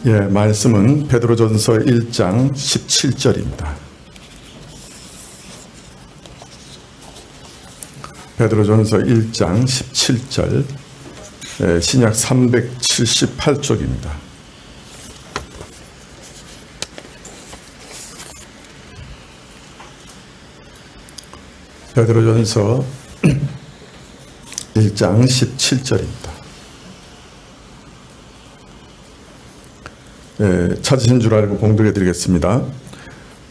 예, 말씀은 베드로전서 1장 17절입니다. 베드로전서 1장 17절, 예, 신약 378쪽입니다. 베드로전서 1장 17절입니다. 예, 찾으신 줄 알고 공독해 드리겠습니다.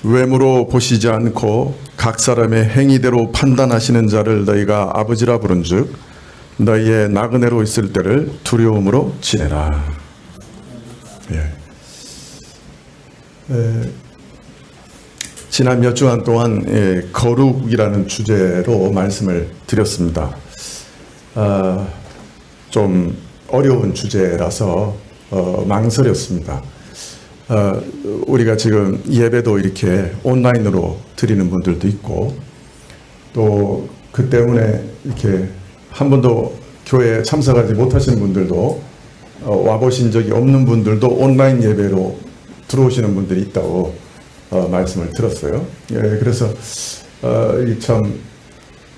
외모로 보시지 않고 각 사람의 행위대로 판단하시는 자를 너희가 아버지라 부른즉 너희의 나그네로 있을 때를 두려움으로 지내라. 예. 지난 몇 주간 동안 거룩이라는 주제로 말씀을 드렸습니다. 좀 어려운 주제라서 망설였습니다. 우리가 지금 예배도 이렇게 온라인으로 드리는 분들도 있고, 또 그 때문에 이렇게 한 번도 교회에 참석하지 못하신 분들도, 와보신 적이 없는 분들도 온라인 예배로 들어오시는 분들이 있다고 말씀을 들었어요. 예, 그래서 이 참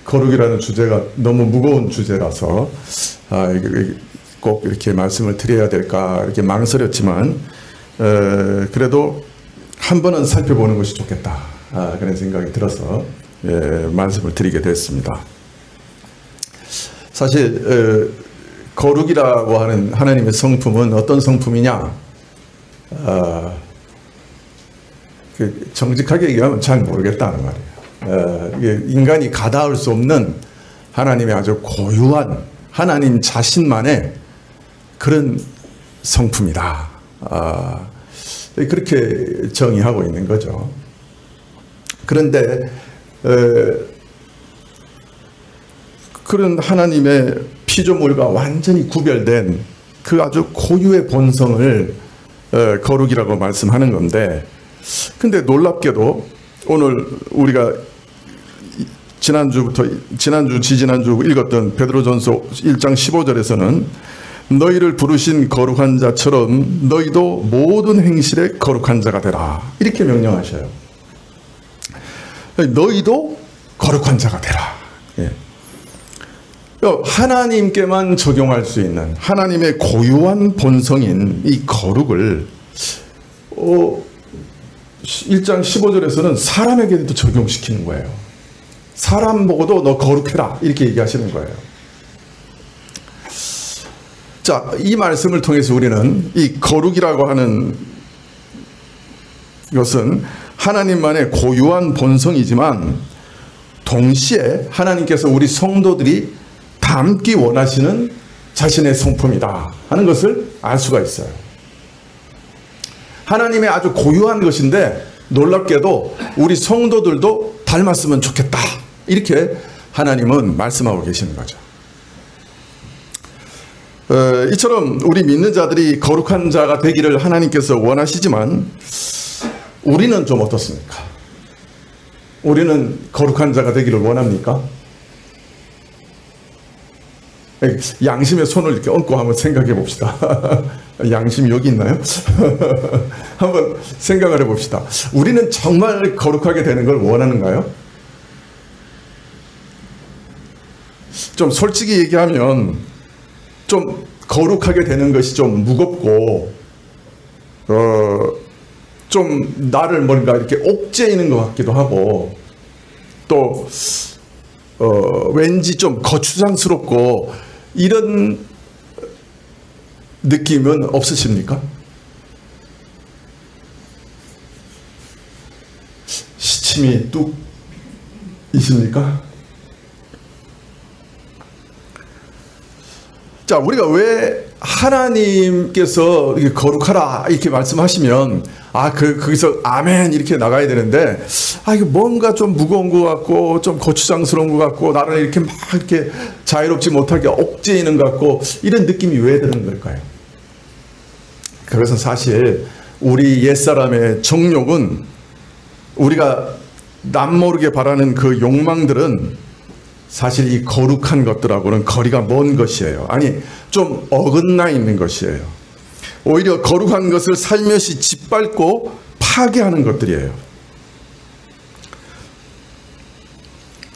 거룩이라는 주제가 너무 무거운 주제라서 꼭 이렇게 말씀을 드려야 될까 이렇게 망설였지만, 그래도 한 번은 살펴보는 것이 좋겠다, 그런 생각이 들어서 말씀을 드리게 됐습니다. 사실 거룩이라고 하는 하나님의 성품은 어떤 성품이냐, 정직하게 얘기하면 잘 모르겠다는 말이에요. 이게 인간이 가닿을 수 없는 하나님의 아주 고유한 하나님 자신만의 그런 성품이다, 그렇게 정의하고 있는 거죠. 그런데 그런 하나님의 피조물과 완전히 구별된 그 아주 고유의 본성을 거룩이라고 말씀하는 건데, 근데 놀랍게도 오늘 우리가 지난주 읽었던 베드로전서 1장 15절에서는 너희를 부르신 거룩한 자처럼 너희도 모든 행실에 거룩한 자가 되라, 이렇게 명령하셔요. 너희도 거룩한 자가 되라. 예. 하나님께만 적용할 수 있는 하나님의 고유한 본성인 이 거룩을 1장 15절에서는 사람에게도 적용시키는 거예요. 사람 보고도 너 거룩해라, 이렇게 얘기하시는 거예요. 자, 이 말씀을 통해서 우리는 이 거룩이라고 하는 것은 하나님만의 고유한 본성이지만 동시에 하나님께서 우리 성도들이 닮기 원하시는 자신의 성품이다 하는 것을 알 수가 있어요. 하나님의 아주 고유한 것인데 놀랍게도 우리 성도들도 닮았으면 좋겠다, 이렇게 하나님은 말씀하고 계시는 거죠. 이처럼 우리 믿는 자들이 거룩한 자가 되기를 하나님께서 원하시지만 우리는 좀 어떻습니까? 우리는 거룩한 자가 되기를 원합니까? 양심의 손을 이렇게 얹고 한번 생각해 봅시다. 양심이 여기 있나요? 한번 생각을 해 봅시다. 우리는 정말 거룩하게 되는 걸 원하는가요? 좀 솔직히 얘기하면 좀 거룩하게 되는 것이 좀 무겁고, 좀 나를 뭔가 이렇게 옥죄이는 것 같기도 하고, 또 왠지 좀 거추장스럽고 이런 느낌은 없으십니까? 시침이 뚝 있습니까? 자, 우리가 왜 하나님께서 이렇게 거룩하라 이렇게 말씀하시면 거기서 아멘 이렇게 나가야 되는데, 이거 뭔가 좀 무거운 것 같고 좀 거추장스러운 것 같고 나를 이렇게 막 이렇게 자유롭지 못하게 옥죄이는 것 같고, 이런 느낌이 왜 드는 걸까요? 그래서 사실 우리 옛사람의 정욕은, 우리가 남모르게 바라는 그 욕망들은 사실 이 거룩한 것들하고는 거리가 먼 것이에요. 아니, 좀 어긋나 있는 것이에요. 오히려 거룩한 것을 살며시 짓밟고 파괴하는 것들이에요.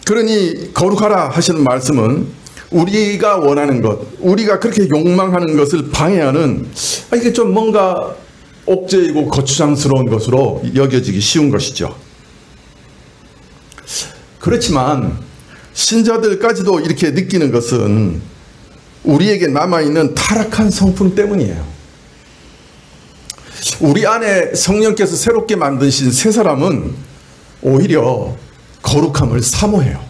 그러니 거룩하라 하시는 말씀은 우리가 원하는 것, 우리가 그렇게 욕망하는 것을 방해하는, 이게 좀 뭔가 옥죄이고 거추장스러운 것으로 여겨지기 쉬운 것이죠. 그렇지만 신자들까지도 이렇게 느끼는 것은 우리에게 남아있는 타락한 성품 때문이에요. 우리 안에 성령께서 새롭게 만드신 새 사람은 오히려 거룩함을 사모해요.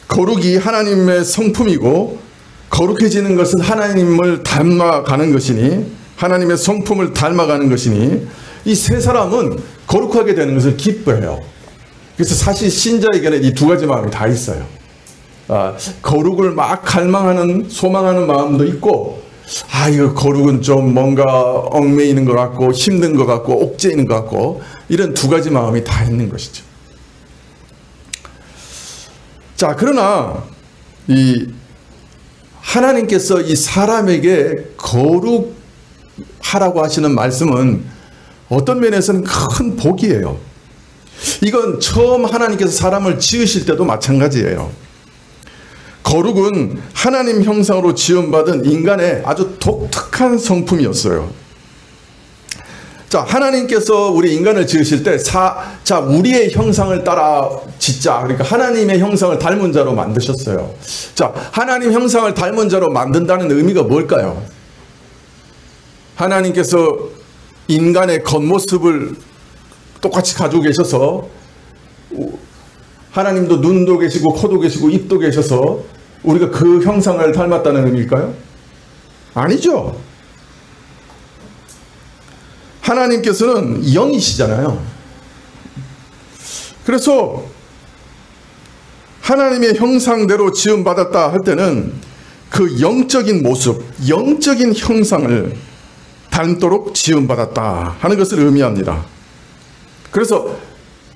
거룩이 하나님의 성품이고 거룩해지는 것은 하나님을 닮아가는 것이니, 하나님의 성품을 닮아가는 것이니, 이 새 사람은 거룩하게 되는 것을 기뻐해요. 그래서 사실 신자에게는 이 두 가지 마음이 다 있어요. 거룩을 막 갈망하는, 소망하는 마음도 있고, 이거 거룩은 좀 뭔가 얽매이는 것 같고 힘든 것 같고 옥죄이는 것 같고, 이런 두 가지 마음이 다 있는 것이죠. 자, 그러나 이 하나님께서 이 사람에게 거룩하라고 하시는 말씀은 어떤 면에서는 큰 복이에요. 이건 처음 하나님께서 사람을 지으실 때도 마찬가지예요. 거룩은 하나님 형상으로 지음받은 인간의 아주 독특한 성품이었어요. 자, 하나님께서 우리 인간을 지으실 때 우리의 형상을 따라 짓자, 그러니까 하나님의 형상을 닮은 자로 만드셨어요. 자, 하나님 형상을 닮은 자로 만든다는 의미가 뭘까요? 하나님께서 인간의 겉모습을 똑같이 가지고 계셔서, 하나님도 눈도 계시고 코도 계시고 입도 계셔서 우리가 그 형상을 닮았다는 의미일까요? 아니죠. 하나님께서는 영이시잖아요. 그래서 하나님의 형상대로 지음받았다 할 때는 그 영적인 모습, 영적인 형상을 닮도록 지음받았다 하는 것을 의미합니다. 그래서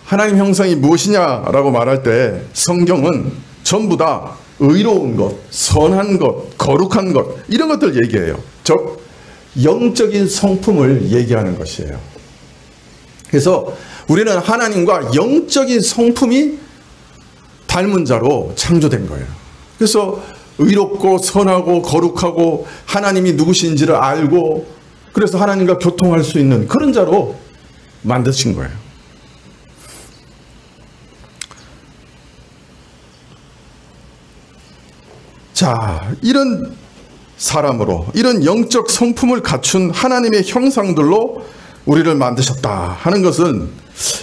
하나님 형상이 무엇이냐라고 말할 때 성경은 전부 다 의로운 것, 선한 것, 거룩한 것, 이런 것들 얘기해요. 즉 영적인 성품을 얘기하는 것이에요. 그래서 우리는 하나님과 영적인 성품이 닮은 자로 창조된 거예요. 그래서 의롭고 선하고 거룩하고 하나님이 누구신지를 알고, 그래서 하나님과 교통할 수 있는 그런 자로 만드신 거예요. 자, 이런 사람으로, 이런 영적 성품을 갖춘 하나님의 형상들로 우리를 만드셨다 하는 것은,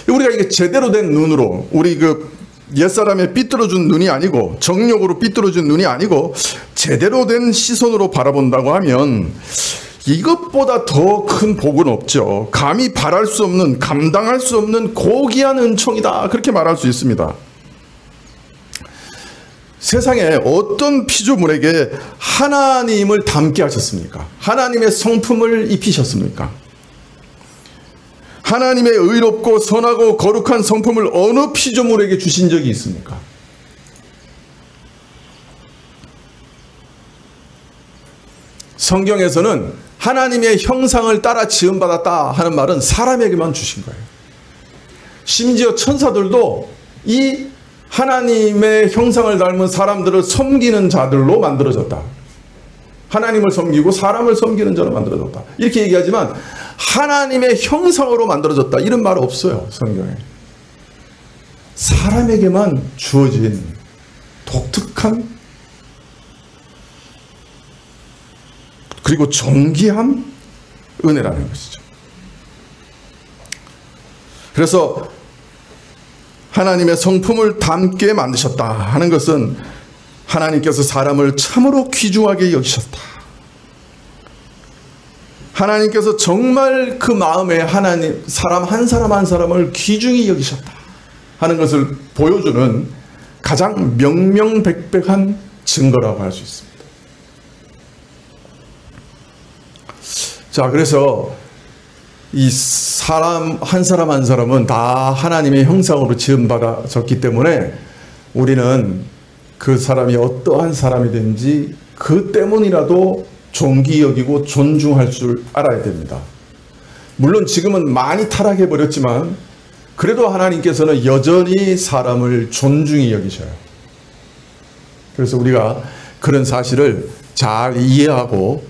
우리가 이게 제대로 된 눈으로, 우리 그 옛사람의 삐뚤어진 눈이 아니고, 정욕으로 삐뚤어진 눈이 아니고 제대로 된 시선으로 바라본다고 하면 이것보다 더 큰 복은 없죠. 감히 바랄 수 없는, 감당할 수 없는 고귀한 은총이다, 그렇게 말할 수 있습니다. 세상에 어떤 피조물에게 하나님을 닮게 하셨습니까? 하나님의 성품을 입히셨습니까? 하나님의 의롭고 선하고 거룩한 성품을 어느 피조물에게 주신 적이 있습니까? 성경에서는 하나님의 형상을 따라 지음받았다 하는 말은 사람에게만 주신 거예요. 심지어 천사들도 이 하나님의 형상을 닮은 사람들을 섬기는 자들로 만들어졌다. 하나님을 섬기고 사람을 섬기는 자로 만들어졌다, 이렇게 얘기하지만 하나님의 형상으로 만들어졌다, 이런 말 없어요, 성경에. 사람에게만 주어진 독특한, 그리고 존귀한 은혜라는 것이죠. 그래서 하나님의 성품을 닮게 만드셨다 하는 것은 하나님께서 사람을 참으로 귀중하게 여기셨다. 하나님께서 정말 그 마음에 하나님, 사람 한 사람 한 사람을 귀중히 여기셨다 하는 것을 보여주는 가장 명명백백한 증거라고 할 수 있습니다. 자, 그래서 이 사람 한 사람은 다 하나님의 형상으로 지음받아졌기 때문에 우리는 그 사람이 어떠한 사람이든지 그 때문이라도 존귀 여기고 존중할 줄 알아야 됩니다. 물론 지금은 많이 타락해 버렸지만 그래도 하나님께서는 여전히 사람을 존중히 여기셔요. 그래서 우리가 그런 사실을 잘 이해하고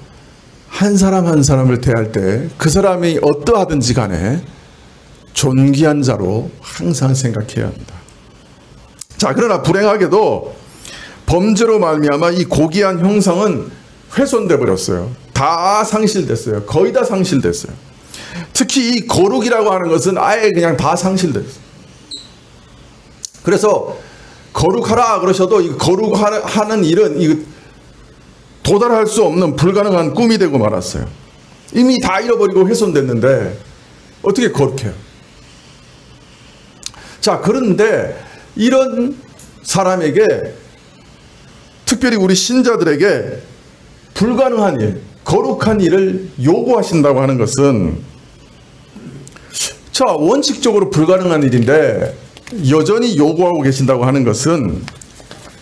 한 사람 한 사람을 대할 때 그 사람이 어떠하든지 간에 존귀한 자로 항상 생각해야 합니다. 자, 그러나 불행하게도 범죄로 말미암아 이 고귀한 형상은 훼손돼 버렸어요. 다 상실됐어요. 거의 다 상실됐어요. 특히 이 거룩이라고 하는 것은 아예 그냥 다 상실됐어요. 그래서 거룩하라 그러셔도 이 거룩하는 일은 도달할 수 없는 불가능한 꿈이 되고 말았어요. 이미 다 잃어버리고 훼손됐는데 어떻게 거룩해요? 자, 그런데 이런 사람에게, 특별히 우리 신자들에게 불가능한 일, 거룩한 일을 요구하신다고 하는 것은, 자, 원칙적으로 불가능한 일인데 여전히 요구하고 계신다고 하는 것은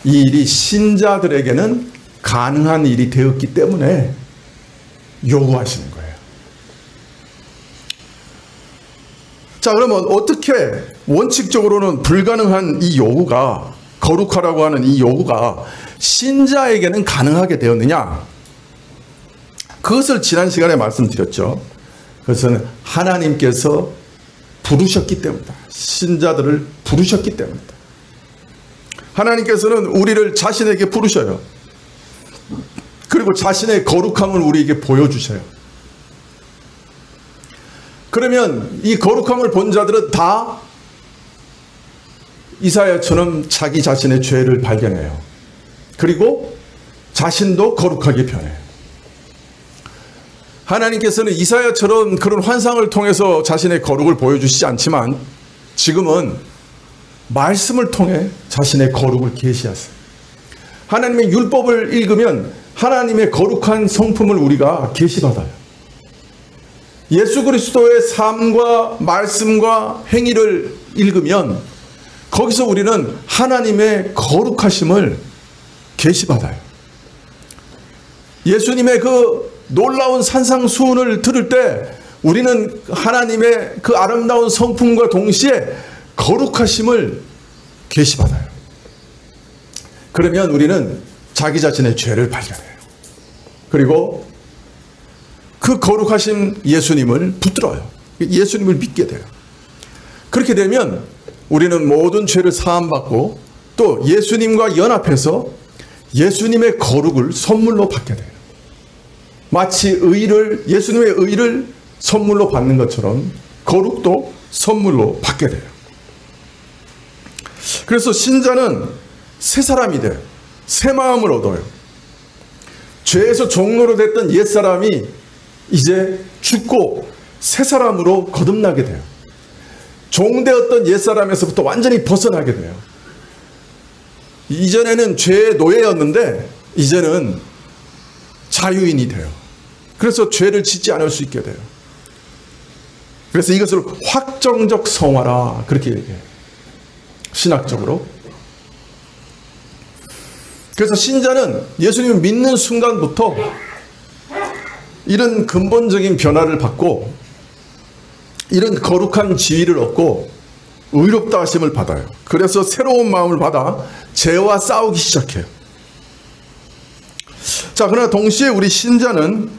이 일이 신자들에게는 가능한 일이 되었기 때문에 요구하시는 거예요. 자, 그러면 어떻게 원칙적으로는 불가능한 이 요구가, 거룩하라고 하는 이 요구가 신자에게는 가능하게 되었느냐? 그것을 지난 시간에 말씀드렸죠. 그것은 하나님께서 부르셨기 때문이다. 신자들을 부르셨기 때문이다. 하나님께서는 우리를 자신에게 부르셔요. 그리고 자신의 거룩함을 우리에게 보여주셔요. 그러면 이 거룩함을 본 자들은 다 이사야처럼 자기 자신의 죄를 발견해요. 그리고 자신도 거룩하게 변해요. 하나님께서는 이사야처럼 그런 환상을 통해서 자신의 거룩을 보여주시지 않지만 지금은 말씀을 통해 자신의 거룩을 계시하세요. 하나님의 율법을 읽으면 하나님의 거룩한 성품을 우리가 계시받아요. 예수 그리스도의 삶과 말씀과 행위를 읽으면 거기서 우리는 하나님의 거룩하심을 계시받아요. 예수님의 그 놀라운 산상수훈을 들을 때 우리는 하나님의 그 아름다운 성품과 동시에 거룩하심을 계시받아요. 그러면 우리는 자기 자신의 죄를 발견해요. 그리고 그 거룩하신 예수님을 붙들어요. 예수님을 믿게 돼요. 그렇게 되면 우리는 모든 죄를 사함받고 또 예수님과 연합해서 예수님의 거룩을 선물로 받게 돼요. 마치 예수님의 의를 선물로 받는 것처럼 거룩도 선물로 받게 돼요. 그래서 신자는 새 사람이 돼요. 새 마음을 얻어요. 죄에서 종로로 됐던 옛사람이 이제 죽고 새 사람으로 거듭나게 돼요. 종되었던 옛사람에서부터 완전히 벗어나게 돼요. 이전에는 죄의 노예였는데 이제는 자유인이 돼요. 그래서 죄를 짓지 않을 수 있게 돼요. 그래서 이것을 확정적 성화라 그렇게 얘기해요. 신학적으로. 그래서 신자는 예수님을 믿는 순간부터 이런 근본적인 변화를 받고 이런 거룩한 지위를 얻고 의롭다 하심을 받아요. 그래서 새로운 마음을 받아 죄와 싸우기 시작해요. 자, 그러나 동시에 우리 신자는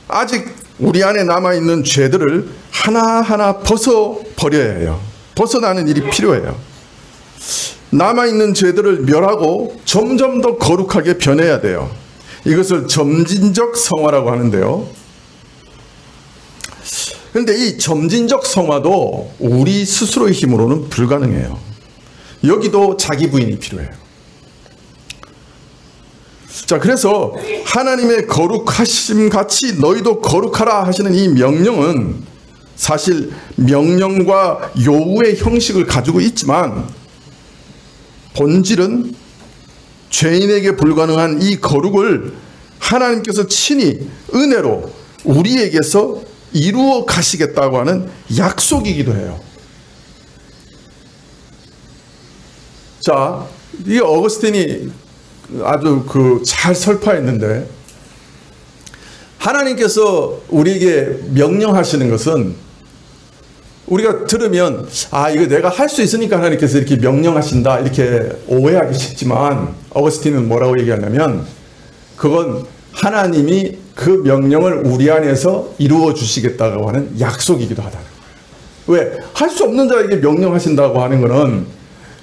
아직 우리 안에 남아있는 죄들을 하나하나 벗어버려야 해요. 벗어나는 일이 필요해요. 남아있는 죄들을 멸하고 점점 더 거룩하게 변해야 돼요. 이것을 점진적 성화라고 하는데요. 그런데 이 점진적 성화도 우리 스스로의 힘으로는 불가능해요. 여기도 자기 부인이 필요해요. 자, 그래서 하나님의 거룩하심 같이 너희도 거룩하라 하시는 이 명령은 사실 명령과 요구의 형식을 가지고 있지만 본질은 죄인에게 불가능한 이 거룩을 하나님께서 친히 은혜로 우리에게서 이루어 가시겠다고 하는 약속이기도 해요. 자, 이 어거스틴이 아주 잘 설파했는데 하나님께서 우리에게 명령하시는 것은 우리가 들으면 이거 내가 할 수 있으니까 하나님께서 이렇게 명령하신다 이렇게 오해하기 쉽지만 어거스틴은 뭐라고 얘기하냐면 그건 하나님이 그 명령을 우리 안에서 이루어 주시겠다고 하는 약속이기도 하다. 왜? 할 수 없는 자에게 명령하신다고 하는 거는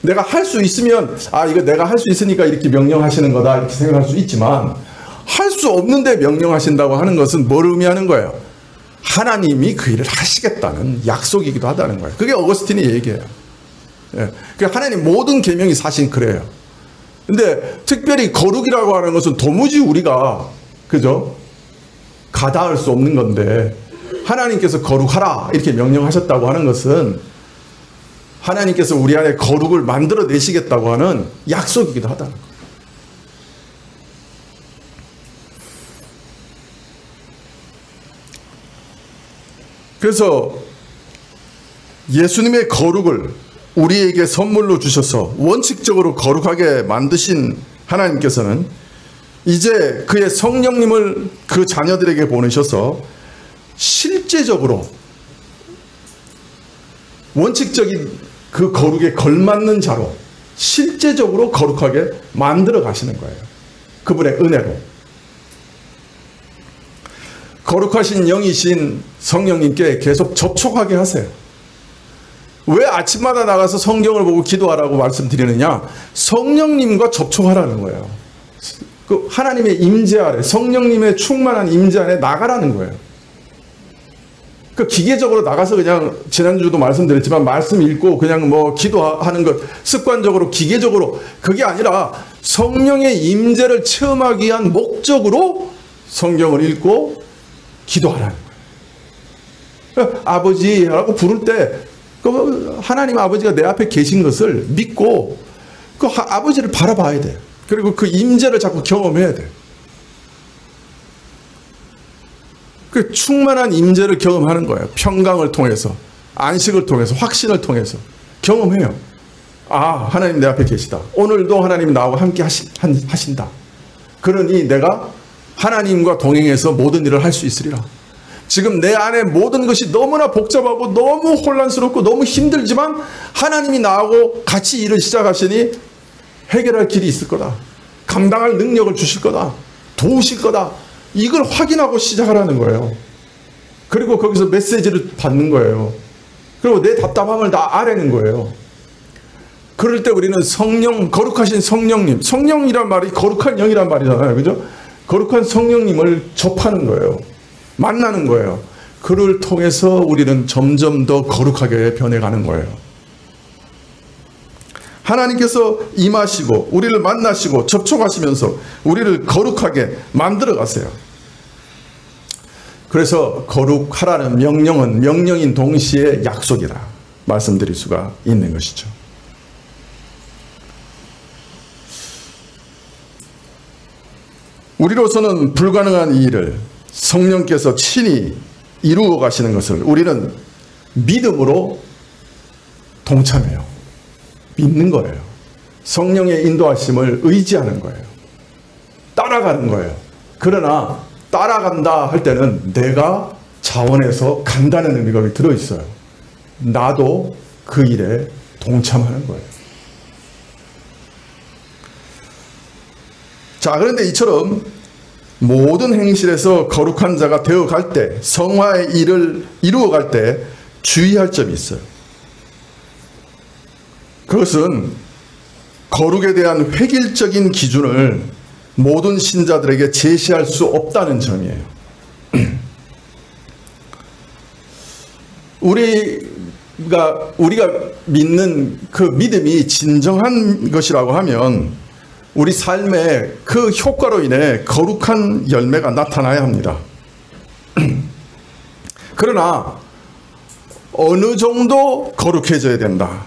내가 할 수 있으면 이거 내가 할 수 있으니까 이렇게 명령하시는 거다 이렇게 생각할 수 있지만 할 수 없는데 명령하신다고 하는 것은 뭘 의미하는 거예요? 하나님이 그 일을 하시겠다는 약속이기도 하다는 거예요. 그게 어거스틴이 얘기해요. 예. 그러니까 하나님 모든 계명이 사실 그래요. 근데 특별히 거룩이라고 하는 것은 도무지 우리가 그죠? 가다할 수 없는 건데 하나님께서 거룩하라 이렇게 명령하셨다고 하는 것은 하나님께서 우리 안에 거룩을 만들어 내시겠다고 하는 약속이기도 하다는 거예요. 그래서 예수님의 거룩을 우리에게 선물로 주셔서 원칙적으로 거룩하게 만드신 하나님께서는 이제 그의 성령님을 그 자녀들에게 보내셔서 실제적으로 원칙적인 그 거룩에 걸맞는 자로 실제적으로 거룩하게 만들어 가시는 거예요. 그분의 은혜로. 거룩하신 영이신 성령님께 계속 접촉하게 하세요. 왜 아침마다 나가서 성경을 보고 기도하라고 말씀드리느냐? 성령님과 접촉하라는 거예요. 그 하나님의 임재 아래, 성령님의 충만한 임재 안에 나가라는 거예요. 그 기계적으로 나가서 그냥 지난주도 말씀드렸지만 말씀 읽고 그냥 뭐 기도하는 것 습관적으로 기계적으로 그게 아니라 성령의 임재를 체험하기 위한 목적으로 성경을 읽고 기도하라는 거예요. 아버지라고 부를 때 하나님 아버지가 내 앞에 계신 것을 믿고 그 아버지를 바라봐야 돼. 그리고 그 임재를 자꾸 경험해야 돼. 그 충만한 임재를 경험하는 거예요. 평강을 통해서, 안식을 통해서, 확신을 통해서 경험해요. 하나님 내 앞에 계시다. 오늘도 하나님 나하고 함께 하신다. 그러니 내가 하나님과 동행해서 모든 일을 할 수 있으리라. 지금 내 안에 모든 것이 너무나 복잡하고 너무 혼란스럽고 너무 힘들지만 하나님이 나하고 같이 일을 시작하시니 해결할 길이 있을 거다. 감당할 능력을 주실 거다. 도우실 거다. 이걸 확인하고 시작하라는 거예요. 그리고 거기서 메시지를 받는 거예요. 그리고 내 답답함을 다 아뢰는 거예요. 그럴 때 우리는 성령, 거룩하신 성령님, 성령이란 말이 거룩한 영이란 말이잖아요. 그죠? 거룩한 성령님을 접하는 거예요. 만나는 거예요. 그를 통해서 우리는 점점 더 거룩하게 변해가는 거예요. 하나님께서 임하시고 우리를 만나시고 접촉하시면서 우리를 거룩하게 만들어 가세요. 그래서 거룩하라는 명령은 명령인 동시에 약속이라 말씀드릴 수가 있는 것이죠. 우리로서는 불가능한 이 일을 성령께서 친히 이루어 가시는 것을 우리는 믿음으로 동참해요. 믿는 거예요. 성령의 인도하심을 의지하는 거예요. 따라가는 거예요. 그러나 따라간다 할 때는 내가 자원해서 간다는 의미가 들어있어요. 나도 그 일에 동참하는 거예요. 자, 그런데 이처럼 모든 행실에서 거룩한 자가 되어갈 때, 성화의 일을 이루어갈 때 주의할 점이 있어요. 그것은 거룩에 대한 획일적인 기준을 모든 신자들에게 제시할 수 없다는 점이에요. 우리가 믿는 그 믿음이 진정한 것이라고 하면 우리 삶에 그 효과로 인해 거룩한 열매가 나타나야 합니다. 그러나 어느 정도 거룩해져야 된다.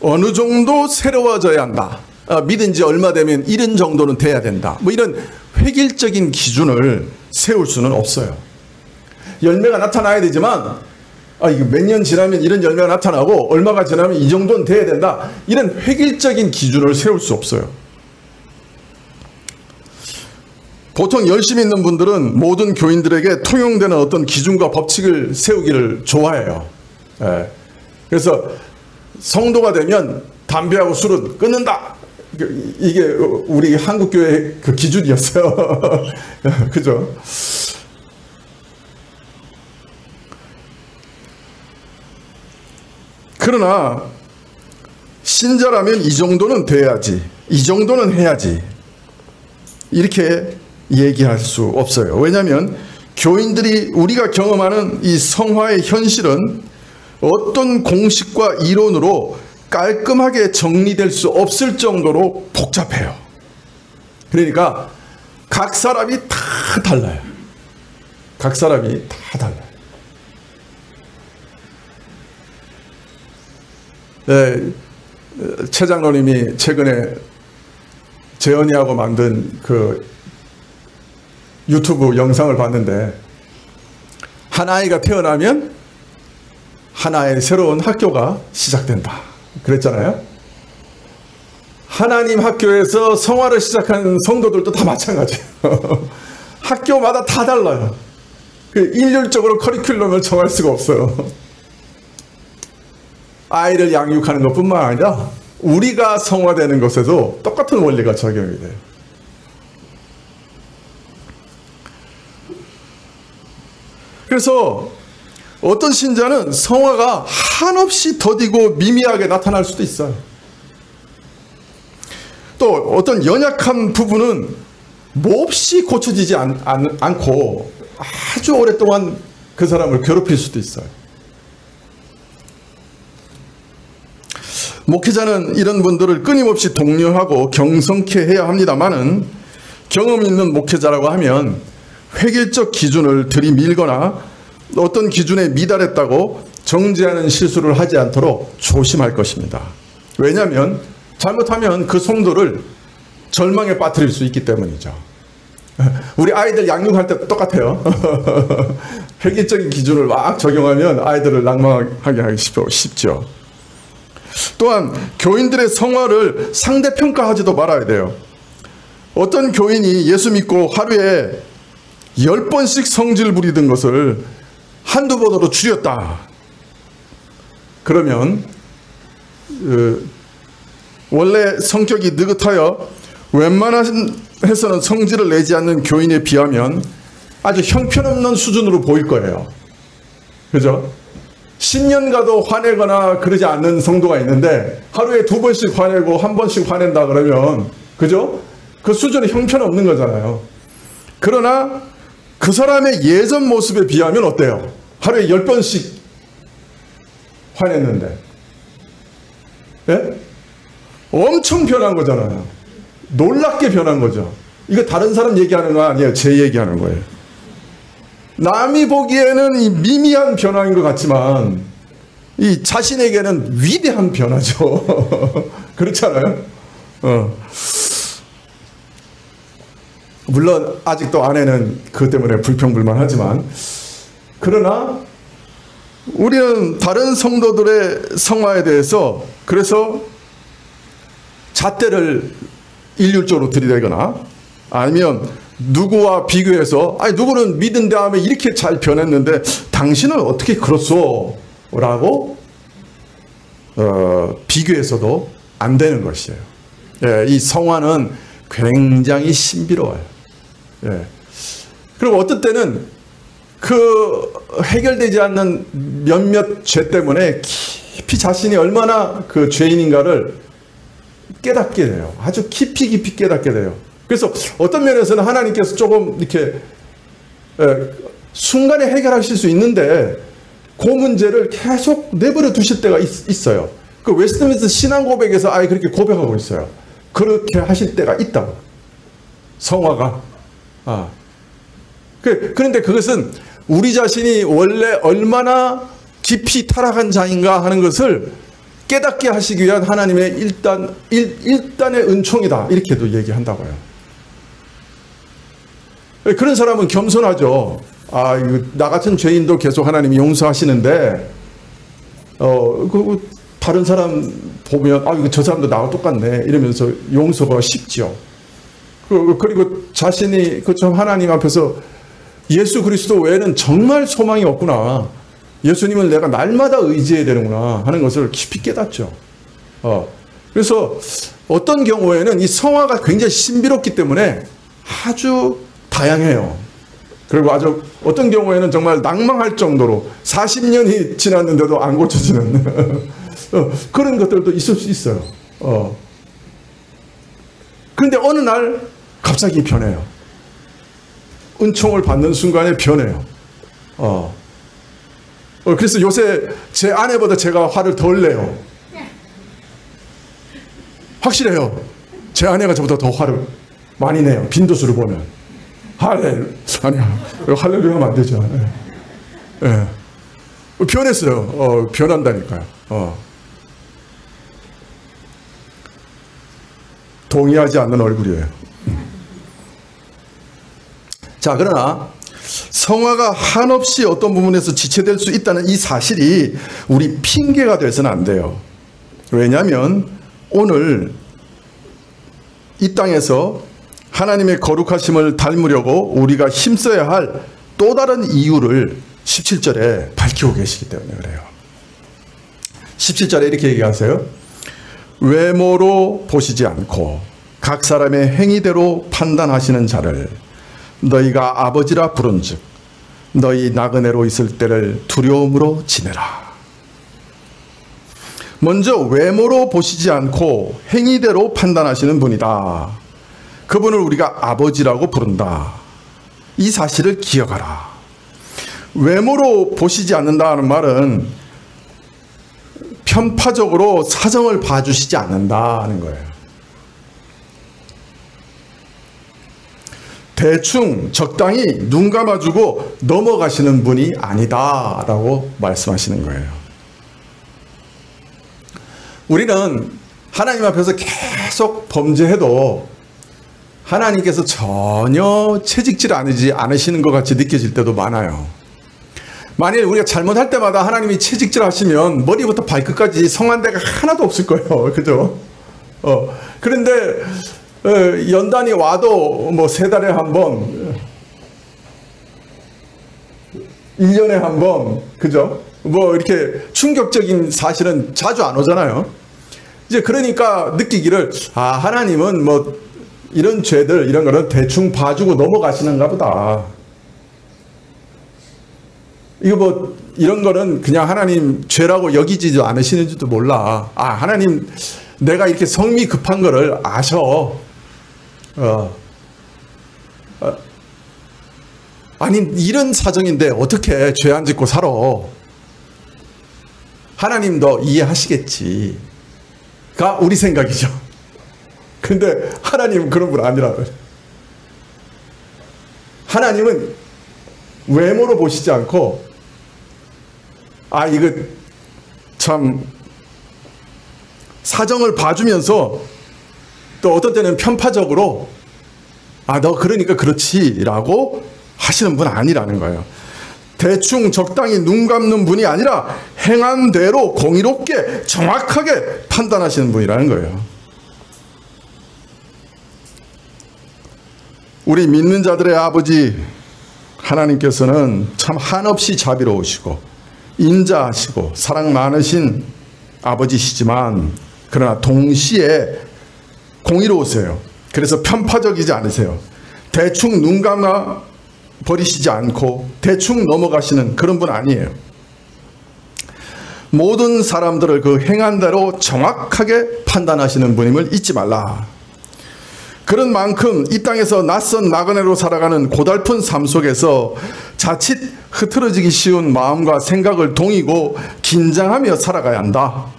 어느 정도 새로워져야 한다. 믿은 지 얼마 되면 이런 정도는 돼야 된다. 뭐 이런 획일적인 기준을 세울 수는 없어요. 열매가 나타나야 되지만 이거 몇 년 지나면 이런 열매가 나타나고 얼마가 지나면 이 정도는 돼야 된다. 이런 획일적인 기준을 세울 수 없어요. 보통 열심히 있는 분들은 모든 교인들에게 통용되는 어떤 기준과 법칙을 세우기를 좋아해요. 예. 그래서 성도가 되면 담배하고 술은 끊는다. 이게 우리 한국교회의 그 기준이었어요. 그죠? 그러나 신자라면 이 정도는 돼야지, 이 정도는 해야지, 이렇게 얘기할 수 없어요. 왜냐하면 교인들이 우리가 경험하는 이 성화의 현실은 어떤 공식과 이론으로 깔끔하게 정리될 수 없을 정도로 복잡해요. 그러니까 각 사람이 다 달라요. 각 사람이 다 달라요. 네, 최 장로님이 최근에 재현이하고 만든 그 유튜브 영상을 봤는데, 한 아이가 태어나면 하나의 새로운 학교가 시작된다 그랬잖아요. 하나님 학교에서 성화를 시작한 성도들도 다 마찬가지예요. 학교마다 다 달라요. 일률적으로 커리큘럼을 정할 수가 없어요. 아이를 양육하는 것뿐만 아니라 우리가 성화되는 것에도 똑같은 원리가 적용이 돼요. 그래서 어떤 신자는 성화가 한없이 더디고 미미하게 나타날 수도 있어요. 또 어떤 연약한 부분은 몹시 고쳐지지 않고 아주 오랫동안 그 사람을 괴롭힐 수도 있어요. 목회자는 이런 분들을 끊임없이 독려하고 경성케 해야 합니다마는, 경험 있는 목회자라고 하면 획일적 기준을 들이밀거나 어떤 기준에 미달했다고 정죄하는 실수를 하지 않도록 조심할 것입니다. 왜냐하면 잘못하면 그 성도를 절망에 빠뜨릴 수 있기 때문이죠. 우리 아이들 양육할 때 똑같아요. 획일적인 기준을 막 적용하면 아이들을 낭망하게 하기 쉽죠. 또한 교인들의 성화를 상대평가하지도 말아야 돼요. 어떤 교인이 예수 믿고 하루에 10번씩 성질 부리던 것을 한두 번으로 줄였다. 그러면 원래 성격이 느긋하여 웬만해서는 성질을 내지 않는 교인에 비하면 아주 형편없는 수준으로 보일 거예요. 그죠? 10년 가도 화내거나 그러지 않는 성도가 있는데 하루에 2번씩 화내고 1번씩 화낸다 그러면, 그죠? 그 수준은 형편없는 거잖아요. 그러나 그 사람의 예전 모습에 비하면 어때요? 하루에 10번씩 화냈는데, 예? 엄청 변한 거잖아요. 놀랍게 변한 거죠. 이거 다른 사람 얘기하는 거 아니에요. 제 얘기하는 거예요. 남이 보기에는 이 미미한 변화인 것 같지만 이 자신에게는 위대한 변화죠. 그렇잖아요. 물론 아직도 아내는 그것 때문에 불평불만하지만, 그러나 우리는 다른 성도들의 성화에 대해서 그래서 잣대를 일률적으로 들이대거나, 아니면 누구와 비교해서 누구는 믿은 다음에 이렇게 잘 변했는데 당신은 어떻게 그렇소? 라고 비교해서도 안 되는 것이에요. 예, 이 성화는 굉장히 신비로워요. 예. 그리고 어떤 때는 그 해결되지 않는 몇몇 죄 때문에 깊이 자신이 얼마나 그 죄인인가를 깨닫게 돼요. 아주 깊이 깨닫게 돼요. 그래서 어떤 면에서는 하나님께서 조금 이렇게 순간에 해결하실 수 있는데 그 문제를 계속 내버려 두실 때가 있어요. 그 웨스트민스터 신앙 고백에서 아예 그렇게 고백하고 있어요. 그렇게 하실 때가 있다고. 성화가. 그런데 그것은 우리 자신이 원래 얼마나 깊이 타락한 자인가 하는 것을 깨닫게 하시기 위한 하나님의 일단의 은총이다. 이렇게도 얘기한다고요. 그런 사람은 겸손하죠. 나 같은 죄인도 계속 하나님이 용서하시는데, 다른 사람 보면, 저 사람도 나와 똑같네. 이러면서 용서가 쉽죠. 그리고 자신이 그처럼 하나님 앞에서 예수 그리스도 외에는 정말 소망이 없구나. 예수님을 내가 날마다 의지해야 되는구나 하는 것을 깊이 깨닫죠. 그래서 어떤 경우에는 이 성화가 굉장히 신비롭기 때문에 아주 다양해요. 그리고 아주 어떤 경우에는 정말 낭망할 정도로 40년이 지났는데도 안 고쳐지는 그런 것들도 있을 수 있어요. 그런데 어느 날 갑자기 변해요. 은총을 받는 순간에 변해요. 그래서 요새 제 아내보다 제가 화를 덜 내요. 확실해요. 제 아내가 저보다 더 화를 많이 내요. 빈도수를 보면. 할렐루야 하면 안 되죠. 예. 변했어요. 변한다니까요. 동의하지 않는 얼굴이에요. 자, 그러나 성화가 한없이 어떤 부분에서 지체될 수 있다는 이 사실이 우리 핑계가 돼서는 안 돼요. 왜냐하면 오늘 이 땅에서 하나님의 거룩하심을 닮으려고 우리가 힘써야 할 또 다른 이유를 17절에 밝히고 계시기 때문에 그래요. 17절에 이렇게 얘기하세요. 외모로 보시지 않고 각 사람의 행위대로 판단하시는 자를 너희가 아버지라 부른즉 너희 나그네로 있을 때를 두려움으로 지내라. 먼저 외모로 보시지 않고 행위대로 판단하시는 분이다. 그분을 우리가 아버지라고 부른다. 이 사실을 기억하라. 외모로 보시지 않는다는 말은 편파적으로 사정을 봐주시지 않는다는 거예요. 대충 적당히 눈 감아주고 넘어가시는 분이 아니다라고 말씀하시는 거예요. 우리는 하나님 앞에서 계속 범죄해도 하나님께서 전혀 채찍질 않으시는 것 같이 느껴질 때도 많아요. 만일 우리가 잘못할 때마다 하나님이 채찍질 하시면 머리부터 발끝까지 성한 데가 하나도 없을 거예요. 그죠? 그런데 연단이 와도 뭐 3달에 한 번, 1년에 한 번, 그죠? 뭐 이렇게 충격적인 사실은 자주 안 오잖아요. 이제 그러니까 느끼기를, 하나님은 뭐 이런 죄들, 이런 거는 대충 봐주고 넘어가시는가 보다. 이거 뭐 이런 거는 그냥 하나님 죄라고 여기지도 않으시는지도 몰라. 하나님 내가 이렇게 성미 급한 거를 아셔. 아니 이런 사정인데 어떻게 죄 안 짓고 살아. 하나님도 이해하시겠지 가 우리 생각이죠. 근데 하나님은 그런 분 아니라. 하나님은 외모로 보시지 않고 이거 참 사정을 봐주면서 또 어떤 때는 편파적으로 너 그러니까 그렇지라고 하시는 분 아니라는 거예요. 대충 적당히 눈 감는 분이 아니라 행한 대로 공의롭게 정확하게 판단하시는 분이라는 거예요. 우리 믿는 자들의 아버지 하나님께서는 참 한없이 자비로우시고 인자하시고 사랑 많으신 아버지시지만 그러나 동시에 공의로우세요. 그래서 편파적이지 않으세요. 대충 눈 감아 버리시지 않고 대충 넘어가시는 그런 분 아니에요. 모든 사람들을 그 행한 대로 정확하게 판단하시는 분임을 잊지 말라. 그런 만큼 이 땅에서 낯선 나그네로 살아가는 고달픈 삶 속에서 자칫 흐트러지기 쉬운 마음과 생각을 동이고 긴장하며 살아가야 한다.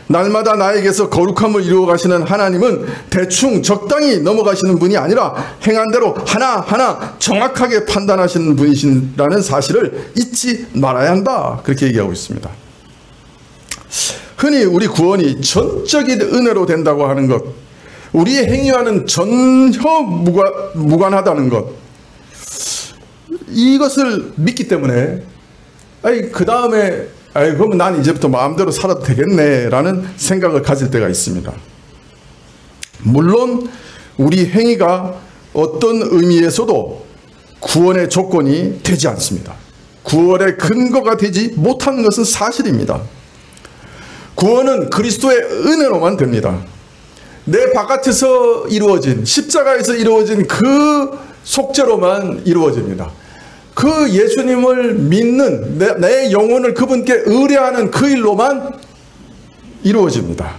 날마다 나에게서 거룩함을 이루어 가시는 하나님은 대충 적당히 넘어가시는 분이 아니라 행한 대로 하나하나 정확하게 판단하시는 분이시라는 사실을 잊지 말아야 한다. 그렇게 얘기하고 있습니다. 흔히 우리 구원이 전적인 은혜로 된다고 하는 것, 우리의 행위와는 전혀 무관하다는 것, 이것을 믿기 때문에 그 다음에 그러면 난 이제부터 마음대로 살아도 되겠네 라는 생각을 가질 때가 있습니다. 물론 우리 행위가 어떤 의미에서도 구원의 조건이 되지 않습니다. 구원의 근거가 되지 못하는 것은 사실입니다. 구원은 그리스도의 은혜로만 됩니다. 내 바깥에서 이루어진, 십자가에서 이루어진 그 속죄로만 이루어집니다. 그 예수님을 믿는 내 영혼을 그분께 의뢰하는 그 일로만 이루어집니다.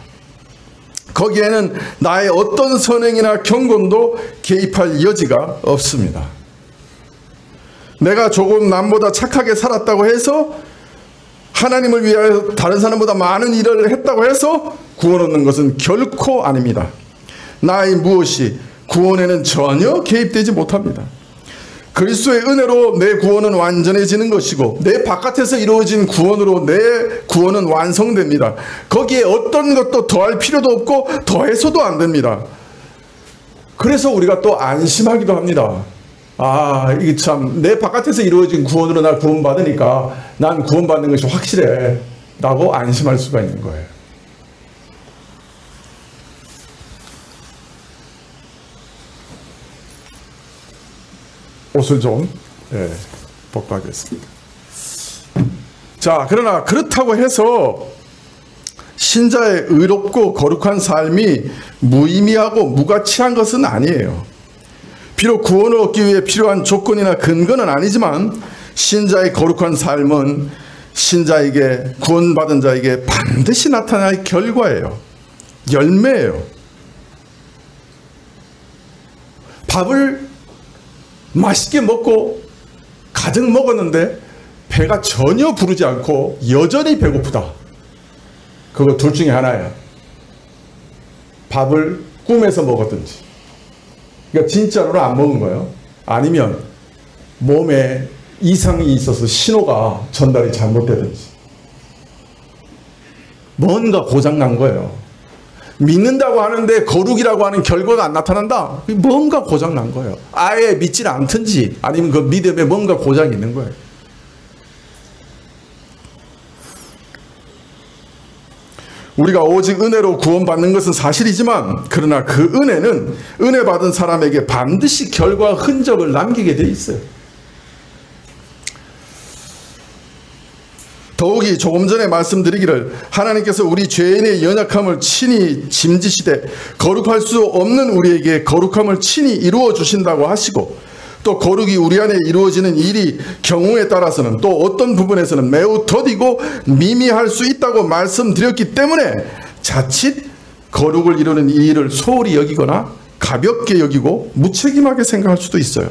거기에는 나의 어떤 선행이나 경건도 개입할 여지가 없습니다. 내가 조금 남보다 착하게 살았다고 해서, 하나님을 위하여 다른 사람보다 많은 일을 했다고 해서 구원 얻는 것은 결코 아닙니다. 나의 무엇이 구원에는 전혀 개입되지 못합니다. 그리스도의 은혜로 내 구원은 완전해지는 것이고, 내 바깥에서 이루어진 구원으로 내 구원은 완성됩니다. 거기에 어떤 것도 더할 필요도 없고 더해서도 안 됩니다. 그래서 우리가 또 안심하기도 합니다. 아, 이게 참 내 바깥에서 이루어진 구원으로 나 구원받으니까 난 구원받는 것이 확실해 라고 안심할 수가 있는 거예요. 옷을 좀 벗고하겠습니다. 자, 그러나 그렇다고 해서 신자의 의롭고 거룩한 삶이 무의미하고 무가치한 것은 아니에요. 비록 구원을 얻기 위해 필요한 조건이나 근거는 아니지만, 신자의 거룩한 삶은 신자에게, 구원받은 자에게 반드시 나타날 결과예요. 열매예요. 밥을 맛있게 먹고 가득 먹었는데 배가 전혀 부르지 않고 여전히 배고프다. 그거 둘 중에 하나야. 밥을 꿈에서 먹었든지, 그러니까 진짜로는 안 먹은 거예요. 아니면 몸에 이상이 있어서 신호가 전달이 잘못되든지, 뭔가 고장난 거예요. 믿는다고 하는데 거룩이라고 하는 결과가 안 나타난다. 뭔가 고장난 거예요. 아예 믿질 않든지, 아니면 그 믿음에 뭔가 고장이 있는 거예요. 우리가 오직 은혜로 구원받는 것은 사실이지만, 그러나 그 은혜는 은혜 받은 사람에게 반드시 결과 흔적을 남기게 돼 있어요. 더욱이 조금 전에 말씀드리기를, 하나님께서 우리 죄인의 연약함을 친히 짐지시되 거룩할 수 없는 우리에게 거룩함을 친히 이루어 주신다고 하시고, 또 거룩이 우리 안에 이루어지는 일이 경우에 따라서는 또 어떤 부분에서는 매우 더디고 미미할 수 있다고 말씀드렸기 때문에, 자칫 거룩을 이루는 이 일을 소홀히 여기거나 가볍게 여기고 무책임하게 생각할 수도 있어요.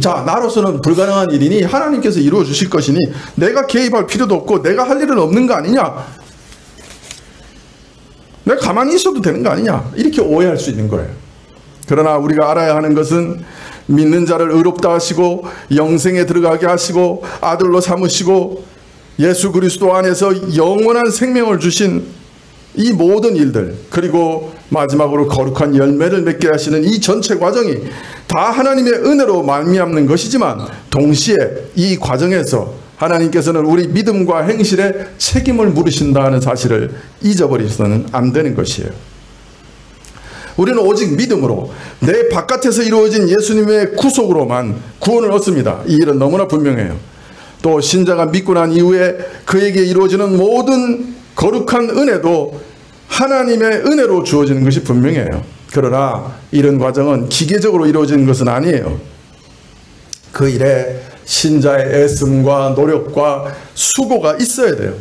자, 나로서는 불가능한 일이니 하나님께서 이루어 주실 것이니 내가 개입할 필요도 없고 내가 할 일은 없는 거 아니냐, 내가 가만히 있어도 되는 거 아니냐, 이렇게 오해할 수 있는 거예요. 그러나 우리가 알아야 하는 것은, 믿는 자를 의롭다 하시고 영생에 들어가게 하시고 아들로 삼으시고 예수 그리스도 안에서 영원한 생명을 주신 이 모든 일들, 그리고 마지막으로 거룩한 열매를 맺게 하시는 이 전체 과정이 다 하나님의 은혜로 말미암는 것이지만, 동시에 이 과정에서 하나님께서는 우리 믿음과 행실에 책임을 물으신다는 사실을 잊어버리서는 안 되는 것이에요. 우리는 오직 믿음으로 내 바깥에서 이루어진 예수님의 구속으로만 구원을 얻습니다. 이 일은 너무나 분명해요. 또 신자가 믿고 난 이후에 그에게 이루어지는 모든 거룩한 은혜도 하나님의 은혜로 주어지는 것이 분명해요. 그러나 이런 과정은 기계적으로 이루어지는 것은 아니에요. 그 일에 신자의 애씀과 노력과 수고가 있어야 돼요.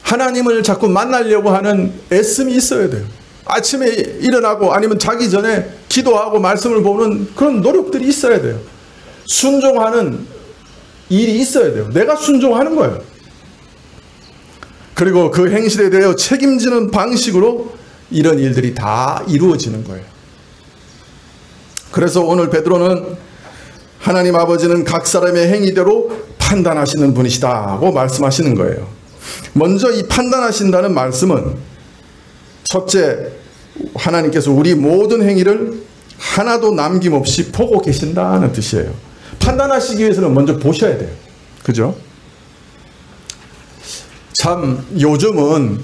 하나님을 자꾸 만나려고 하는 애씀이 있어야 돼요. 아침에 일어나고 아니면 자기 전에 기도하고 말씀을 보는 그런 노력들이 있어야 돼요. 순종하는 일이 있어야 돼요. 내가 순종하는 거예요. 그리고 그 행실에 대해 책임지는 방식으로 이런 일들이 다 이루어지는 거예요. 그래서 오늘 베드로는 하나님 아버지는 각 사람의 행위대로 판단하시는 분이시다고 말씀하시는 거예요. 먼저 이 판단하신다는 말씀은, 첫째, 하나님께서 우리 모든 행위를 하나도 남김없이 보고 계신다는 뜻이에요. 판단하시기 위해서는 먼저 보셔야 돼요. 그죠? 참 요즘은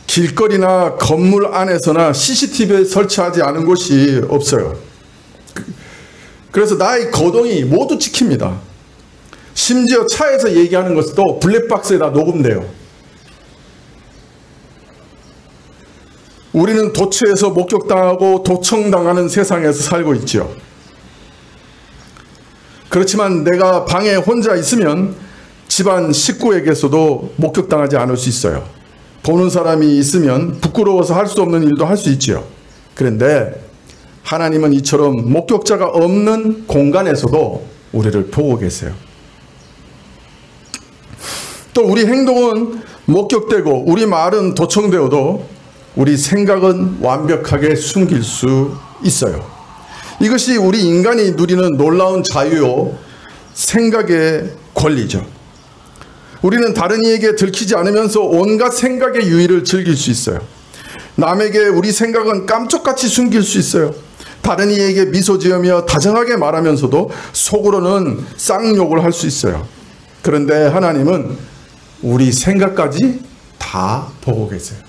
길거리나 건물 안에서나 CCTV에 설치하지 않은 곳이 없어요. 그래서 나의 거동이 모두 찍힙니다. 심지어 차에서 얘기하는 것도 블랙박스에다 녹음돼요. 우리는 도처에서 목격당하고 도청당하는 세상에서 살고 있죠. 그렇지만 내가 방에 혼자 있으면 집안 식구에게서도 목격당하지 않을 수 있어요. 보는 사람이 있으면 부끄러워서 할 수 없는 일도 할 수 있지요. 그런데 하나님은 이처럼 목격자가 없는 공간에서도 우리를 보고 계세요. 또 우리 행동은 목격되고 우리 말은 도청되어도 우리 생각은 완벽하게 숨길 수 있어요. 이것이 우리 인간이 누리는 놀라운 자유요, 생각의 권리죠. 우리는 다른 이에게 들키지 않으면서 온갖 생각의 유의를 즐길 수 있어요. 남에게 우리 생각은 깜짝같이 숨길 수 있어요. 다른 이에게 미소 지으며 다정하게 말하면서도 속으로는 쌍욕을 할 수 있어요. 그런데 하나님은 우리 생각까지 다 보고 계세요.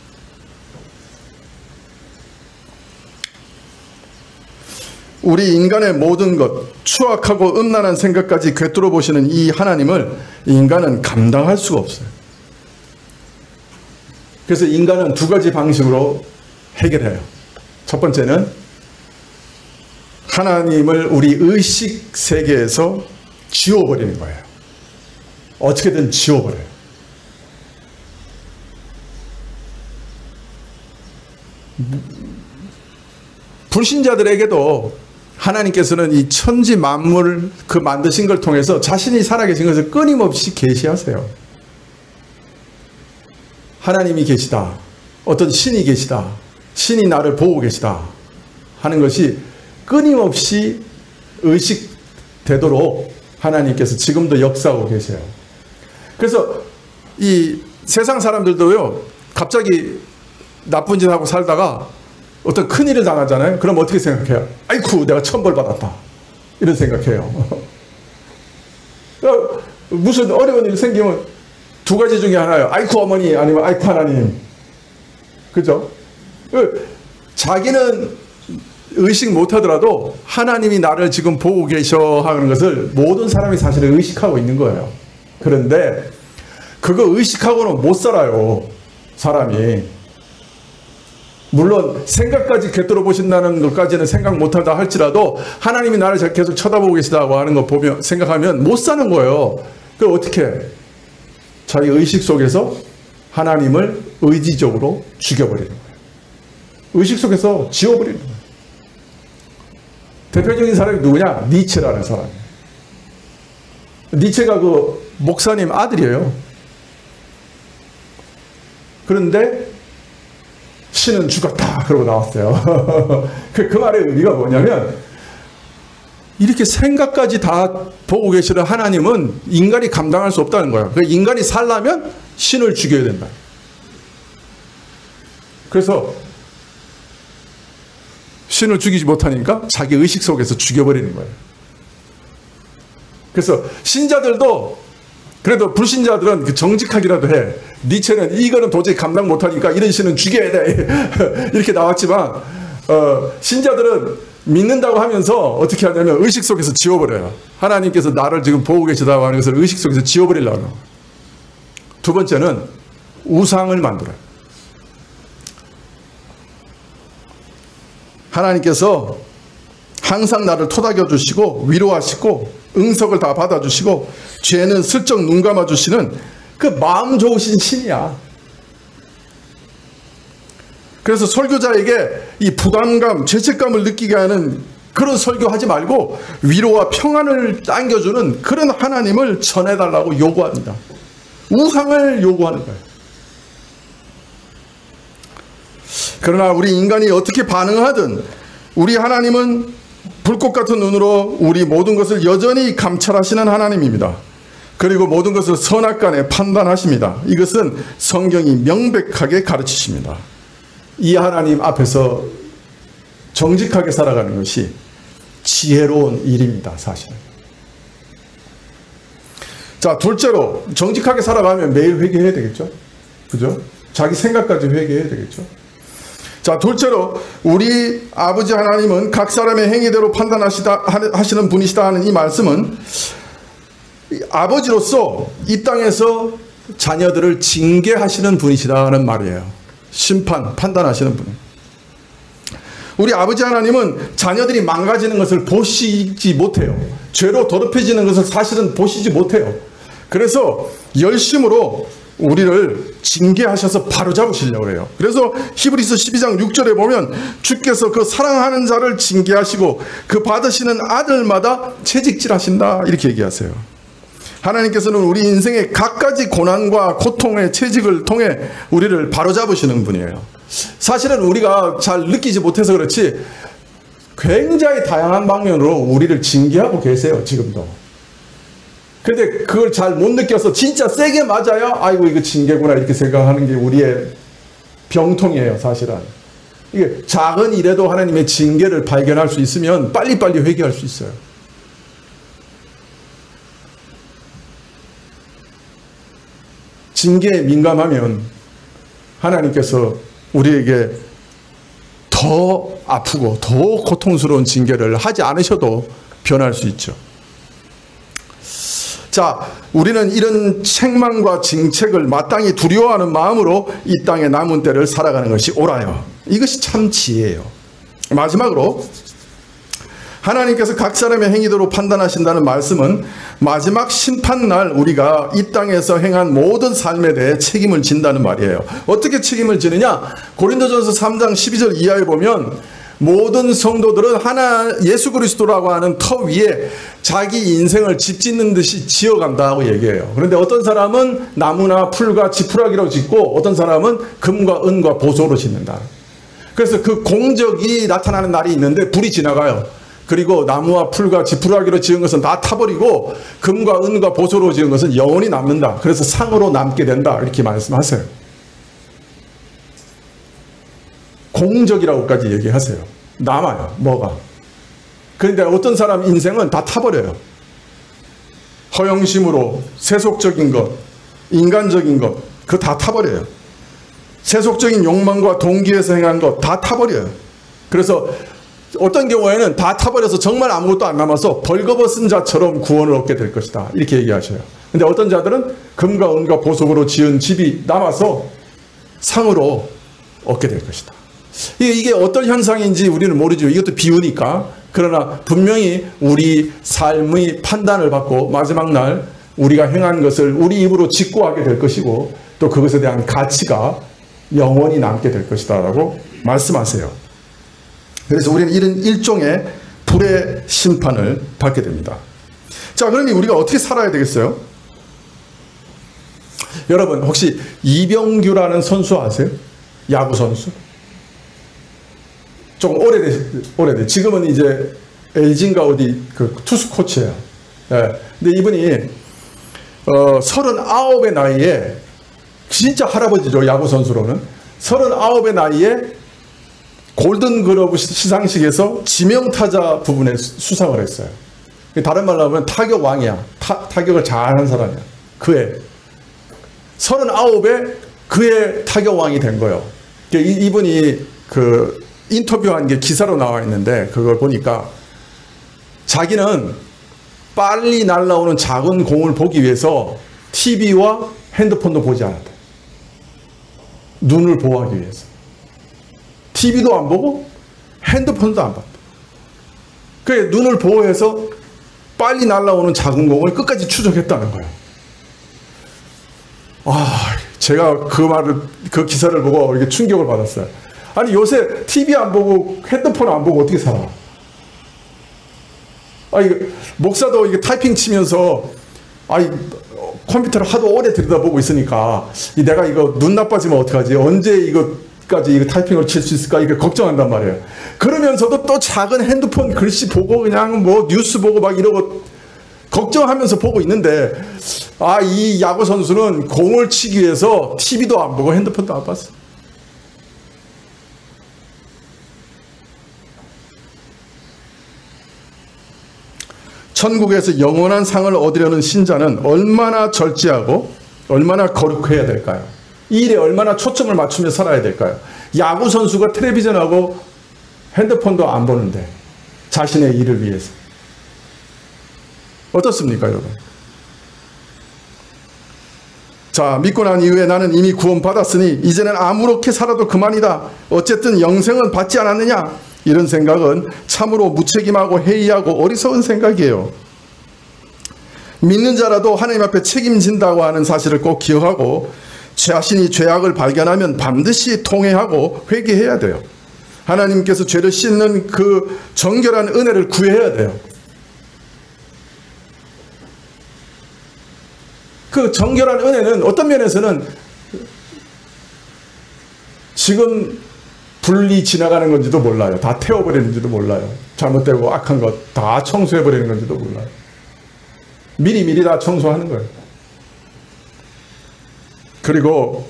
우리 인간의 모든 것, 추악하고 음란한 생각까지 꿰뚫어 보시는 이 하나님을 인간은 감당할 수가 없어요. 그래서 인간은 두 가지 방식으로 해결해요. 첫 번째는 하나님을 우리 의식 세계에서 지워버리는 거예요. 어떻게든 지워버려요. 불신자들에게도 하나님께서는 이 천지 만물 그 만드신 걸 통해서 자신이 살아계신 것을 끊임없이 계시하세요. 하나님이 계시다. 어떤 신이 계시다. 신이 나를 보고 계시다. 하는 것이 끊임없이 의식되도록 하나님께서 지금도 역사하고 계세요. 그래서 이 세상 사람들도요, 갑자기 나쁜 짓 하고 살다가 어떤 큰일을 당하잖아요. 그럼 어떻게 생각해요? 아이쿠, 내가 천벌 받았다. 이런 생각해요. 무슨 어려운 일 생기면 두 가지 중에 하나예요. 아이쿠 어머니, 아니면 아이쿠 하나님. 그죠? 자기는 의식 못하더라도 하나님이 나를 지금 보고 계셔 하는 것을 모든 사람이 사실은 의식하고 있는 거예요. 그런데 그거 의식하고는 못 살아요. 사람이. 물론 생각까지 꿰뚫어 보신다는 것까지는 생각 못한다 할지라도 하나님이 나를 계속 쳐다보고 계시다고 하는 거 보면 생각하면 못 사는 거예요. 그럼 어떻게 해? 자기 의식 속에서 하나님을 의지적으로 죽여버리는 거예요. 의식 속에서 지워버리는 거예요. 대표적인 사람이 누구냐? 니체라는 사람이에요. 니체가 그 목사님 아들이에요. 그런데 신은 죽었다 그러고 나왔어요. 그 말의 의미가 뭐냐면 이렇게 생각까지 다 보고 계시는 하나님은 인간이 감당할 수 없다는 거예요. 인간이 살려면 신을 죽여야 된다. 그래서 신을 죽이지 못하니까 자기 의식 속에서 죽여버리는 거예요. 그래서 신자들도 그래도 불신자들은 정직하기라도 해. 니체는 이거는 도저히 감당 못하니까 이런 신은 죽여야 돼. 이렇게 나왔지만 신자들은 믿는다고 하면서 어떻게 하냐면 의식 속에서 지워버려요. 하나님께서 나를 지금 보고 계시다고 하는 것을 의식 속에서 지워버리려고 해요. 두 번째는 우상을 만들어요. 하나님께서 항상 나를 토닥여 주시고 위로하시고 응석을 다 받아주시고 죄는 슬쩍 눈 감아주시는 그 마음 좋으신 신이야. 그래서 설교자에게 이 부담감, 죄책감을 느끼게 하는 그런 설교하지 말고 위로와 평안을 안겨주는 그런 하나님을 전해달라고 요구합니다. 우상을 요구하는 거예요. 그러나 우리 인간이 어떻게 반응하든 우리 하나님은 불꽃 같은 눈으로 우리 모든 것을 여전히 감찰하시는 하나님입니다. 그리고 모든 것을 선악간에 판단하십니다. 이것은 성경이 명백하게 가르치십니다. 이 하나님 앞에서 정직하게 살아가는 것이 지혜로운 일입니다. 사실은. 자, 둘째로 정직하게 살아가면 매일 회개해야 되겠죠. 그죠? 자기 생각까지 회개해야 되겠죠. 자, 둘째로 우리 아버지 하나님은 각 사람의 행위대로 판단하시는 분이시다 하는 이 말씀은 아버지로서 이 땅에서 자녀들을 징계하시는 분이시다는 말이에요. 심판, 판단하시는 분. 우리 아버지 하나님은 자녀들이 망가지는 것을 보시지 못해요. 죄로 더럽혀지는 것을 사실은 보시지 못해요. 그래서 열심으로 우리를 징계하셔서 바로잡으시려고 해요. 그래서 히브리서 12장 6절에 보면 주께서 그 사랑하는 자를 징계하시고 그 받으시는 아들마다 채찍질하신다 이렇게 얘기하세요. 하나님께서는 우리 인생의 갖가지 고난과 고통의 채찍을 통해 우리를 바로잡으시는 분이에요. 사실은 우리가 잘 느끼지 못해서 그렇지 굉장히 다양한 방면으로 우리를 징계하고 계세요. 지금도. 근데 그걸 잘 못 느껴서 진짜 세게 맞아야 아이고 이거 징계구나 이렇게 생각하는 게 우리의 병통이에요. 사실은. 이게 작은 일에도 하나님의 징계를 발견할 수 있으면 빨리빨리 회개할 수 있어요. 징계에 민감하면 하나님께서 우리에게 더 아프고 더 고통스러운 징계를 하지 않으셔도 변할 수 있죠. 자, 우리는 이런 책망과 징책을 마땅히 두려워하는 마음으로 이 땅의 남은 때를 살아가는 것이 옳아요. 이것이 참 지혜예요. 마지막으로 하나님께서 각 사람의 행위대로 판단하신다는 말씀은 마지막 심판날 우리가 이 땅에서 행한 모든 삶에 대해 책임을 진다는 말이에요. 어떻게 책임을 지느냐? 고린도전서 3장 12절 이하에 보면 모든 성도들은 예수 그리스도라고 하는 터 위에 자기 인생을 집 짓는 듯이 지어간다고 얘기해요. 그런데 어떤 사람은 나무나 풀과 지푸라기로 짓고 어떤 사람은 금과 은과 보석으로 짓는다. 그래서 그 공적이 나타나는 날이 있는데 불이 지나가요. 그리고 나무와 풀과 지푸라기로 지은 것은 다 타버리고 금과 은과 보석으로 지은 것은 영원히 남는다. 그래서 상으로 남게 된다. 이렇게 말씀하세요. 공적이라고까지 얘기하세요. 남아요. 뭐가. 그런데 어떤 사람 인생은 다 타버려요. 허영심으로 세속적인 것, 인간적인 것, 그거 다 타버려요. 세속적인 욕망과 동기에서 행한 것 다 타버려요. 그래서 어떤 경우에는 다 타버려서 정말 아무것도 안 남아서 벌거벗은 자처럼 구원을 얻게 될 것이다. 이렇게 얘기하셔요. 근데 어떤 자들은 금과 은과 보석으로 지은 집이 남아서 상으로 얻게 될 것이다. 이게 어떤 현상인지 우리는 모르죠. 이것도 비유니까. 그러나 분명히 우리 삶의 판단을 받고 마지막 날 우리가 행한 것을 우리 입으로 직고하게 될 것이고 또 그것에 대한 가치가 영원히 남게 될 것이다 라고 말씀하세요. 그래서 우리는 이런 일종의 불의 심판을 받게 됩니다. 자, 그러니 우리가 어떻게 살아야 되겠어요? 여러분 혹시 이병규라는 선수 아세요? 야구 선수? 조금 오래돼. 지금은 이제 LG인가 어디 그 투수 코치예요. 네. 근데 이분이 39의 나이에 진짜 할아버지죠. 야구 선수로는 39의 나이에 골든글러브 시상식에서 지명타자 부분에 수상을 했어요. 다른 말로 하면 타격왕이야. 타격을 잘하는 사람이야. 그해 39에 그의 타격왕이 된 거예요. 이분이 그 인터뷰한 게 기사로 나와 있는데 그걸 보니까 자기는 빨리 날아오는 작은 공을 보기 위해서 TV와 핸드폰도 보지 않았다. 눈을 보호하기 위해서. TV도 안 보고 핸드폰도 안 봤다. 그래 눈을 보호해서 빨리 날아오는 작은 공을 끝까지 추적했다는 거예요. 제가 그 기사를 보고 이렇게 충격을 받았어요. 아니 요새 TV 안 보고 핸드폰 안 보고 어떻게 살아? 목사도 이게 타이핑 치면서 컴퓨터를 하도 오래 들여다보고 있으니까 내가 이거 눈 나빠지면 어떡하지? 언제 이거까지 이거 타이핑을 칠 수 있을까? 이거 걱정한단 말이에요. 그러면서도 또 작은 핸드폰 글씨 보고 그냥 뭐 뉴스 보고 막 이러고 걱정하면서 보고 있는데 이 야구 선수는 공을 치기 위해서 TV도 안 보고 핸드폰도 안 봤어. 천국에서 영원한 상을 얻으려는 신자는 얼마나 절제하고 얼마나 거룩해야 될까요? 이 일에 얼마나 초점을 맞추며 살아야 될까요? 야구 선수가 텔레비전하고 핸드폰도 안 보는데 자신의 일을 위해서. 어떻습니까, 여러분? 자, 믿고 난 이후에 나는 이미 구원받았으니 이제는 아무렇게 살아도 그만이다. 어쨌든 영생은 받지 않았느냐? 이런 생각은 참으로 무책임하고 해이하고 어리석은 생각이에요. 믿는 자라도 하나님 앞에 책임진다고 하는 사실을 꼭 기억하고 자신이 죄악을 발견하면 반드시 통회하고 회개해야 돼요. 하나님께서 죄를 씻는 그 정결한 은혜를 구해야 돼요. 그 정결한 은혜는 어떤 면에서는 지금 불이 지나가는 건지도 몰라요. 다 태워버리는지도 몰라요. 잘못되고 악한 것 다 청소해버리는 건지도 몰라요. 미리미리 다 청소하는 거예요. 그리고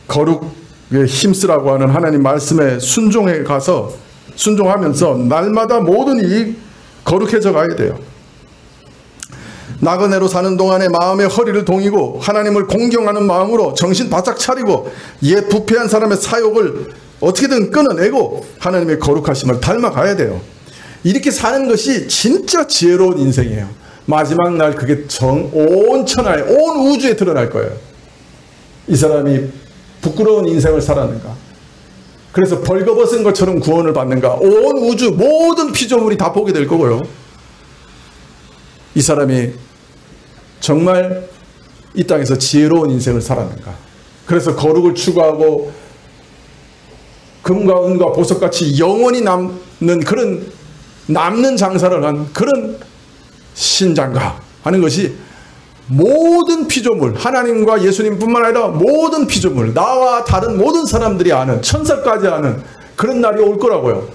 거룩에 힘쓰라고 하는 하나님 말씀에 순종해 가서 순종하면서 날마다 모든 일이 거룩해져 가야 돼요. 나그네로 사는 동안에 마음의 허리를 동이고 하나님을 공경하는 마음으로 정신 바짝 차리고 옛 부패한 사람의 사욕을 어떻게든 끊어내고 하나님의 거룩하심을 닮아가야 돼요. 이렇게 사는 것이 진짜 지혜로운 인생이에요. 마지막 날 그게 온 천하에 온 우주에 드러날 거예요. 이 사람이 부끄러운 인생을 살았는가, 그래서 벌거벗은 것처럼 구원을 받는가, 온 우주 모든 피조물이 다 보게 될 거고요. 이 사람이 정말 이 땅에서 지혜로운 인생을 살았는가, 그래서 거룩을 추구하고 금과 은과 보석같이 영원히 남는 그런 남는 장사를 한 그런 신장가 하는 것이 모든 피조물, 하나님과 예수님뿐만 아니라 모든 피조물, 나와 다른 모든 사람들이 아는, 천사까지 아는 그런 날이 올 거라고요.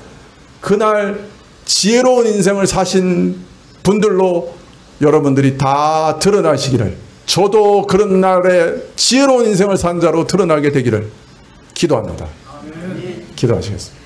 그날 지혜로운 인생을 사신 분들로 여러분들이 다 드러나시기를, 저도 그런 날에 지혜로운 인생을 산 자로 드러나게 되기를 기도합니다. 기도하시겠습니다.